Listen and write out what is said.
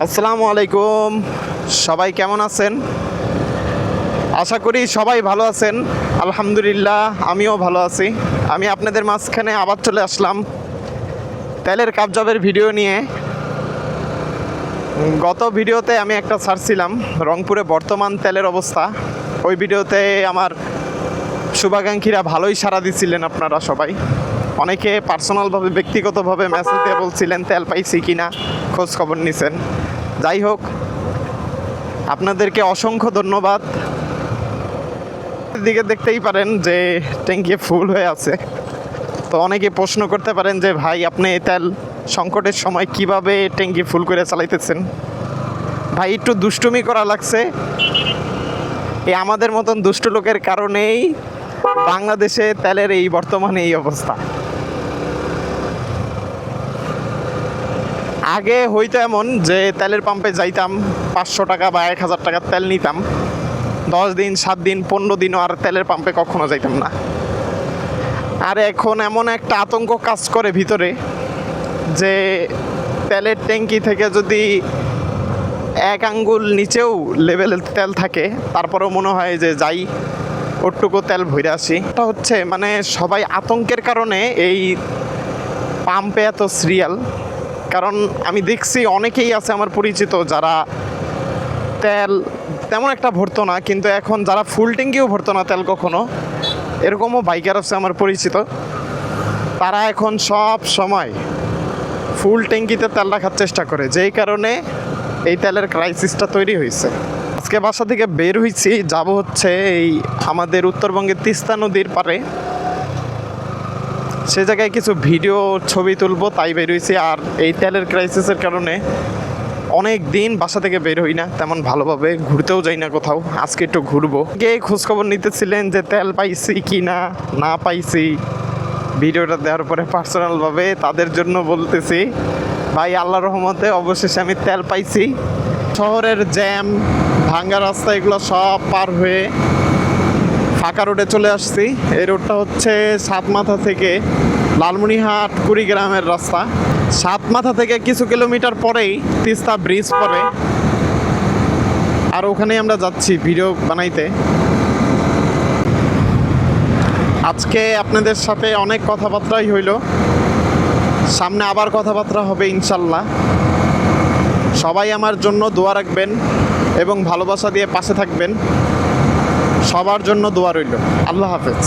আসসালামু আলাইকুম। সবাই কেমন আছেন? আশা করি সবাই ভালো আছেন। আলহামদুলিল্লাহ, আমিও ভালো আছি। আমি আপনাদের মাঝখানে আবার চলে আসলাম তেলের কাপজাবের ভিডিও নিয়ে। গত ভিডিওতে আমি একটা ছাড়ছিলাম রংপুরে বর্তমান তেলের অবস্থা। ওই ভিডিওতে আমার শুভাকাঙ্ক্ষীরা ভালোই সাড়া দিছিলেন। আপনারা সবাই অনেকে পার্সোনালভাবে ব্যক্তিগতভাবে মেসেজ দিয়ে বলছিলেন তেল পাইছি কিনা, খোঁজ খবর নিছেন। যাই হোক, আপনাদেরকে অসংখ্য ধন্যবাদ। দিকে দেখতেই পারেন যে ট্যাঙ্কি ফুল হয়ে আছে। তো অনেকে প্রশ্ন করতে পারেন যে ভাই, আপনি তেল সংকটের সময় কিভাবে ট্যাঙ্কি ফুল করে চালাইতেছেন? ভাই, একটু দুষ্টুমি করা লাগছে। এই আমাদের মতন দুষ্ট লোকের কারণেই বাংলাদেশে তেলের এই বর্তমানে এই অবস্থা। আগে হইতো এমন যে তেলের পাম্পে যাইতাম, 500 টাকা বা 1000 টাকার তেল নিতাম, 10 দিন 7 দিন 15 দিনও আর তেলের পাম্পে কখনো যাইতাম না। আর এখন এমন একটা আতঙ্ক কাজ করে ভিতরে যে তেলের ট্যাঙ্কি থেকে যদি 1 আঙ্গুল নিচেও লেভেলের তেল থাকে, তারপরেও মনে হয় যে যাই ওটুকু তেল ভরে আসি। এটা হচ্ছে মানে সবাই আতঙ্কের কারণে এই পাম্পে এত সিরিয়াল। কারণ আমি দেখছি অনেকেই আছে আমার পরিচিত যারা তেল তেমন একটা ভরতো না, কিন্তু এখন যারা ফুল ট্যাঙ্কিও ভরতো না তেল কখনো, এরকমও বাইকার আছে আমার পরিচিত। তারা এখন সব সময় ফুল ট্যাঙ্কিতে তেল রাখার চেষ্টা করে, যেই কারণে এই তেলের ক্রাইসিসটা তৈরি হয়েছে। আজকে বাসা থেকে বের হয়েছি, যাব হচ্ছে এই আমাদের উত্তরবঙ্গের তিস্তা নদীর পারে। সে জায়গায় কিছু ভিডিও ছবি তুলবো, তাই বের হয়েছি। আর এই তেলের ক্রাইসিসের কারণে অনেক দিন বাসা থেকে বের হই না, তেমন ভালোভাবে ঘুরতেও যাই না কোথাও। আজকে একটু ঘুরবো। কে খোঁজখবর নিতেছিলেন যে তেল পাইছি কি না পাইছি, ভিডিওটা দেওয়ার পরে পার্সোনালভাবে তাদের জন্য বলতেছি, ভাই আল্লাহর রহমতে অবশেষে আমি তেল পাইছি। শহরের জ্যাম, ভাঙ্গা রাস্তা, এগুলো সব পার হয়ে ফাঁকা রোডে চলে আসছি। এই রোডটা হচ্ছে সাতমাথা থেকে লালমনিরহাট কুড়িগ্রামের রাস্তা। সাতমাথা থেকে কিছু কিলোমিটার পরেই তিস্তা ব্রিজ পড়ে, আর ওখানেই আমরা যাচ্ছি ভিডিও বানাইতে। আজকে আপনাদের সাথে অনেক কথাবার্তাই হইল, সামনে আবার কথাবার্তা হবে ইনশাল্লাহ। সবাই আমার জন্য দোয়া রাখবেন এবং ভালোবাসা দিয়ে পাশে থাকবেন। সবার জন্য দোয়া রইল। আল্লাহ হাফেজ।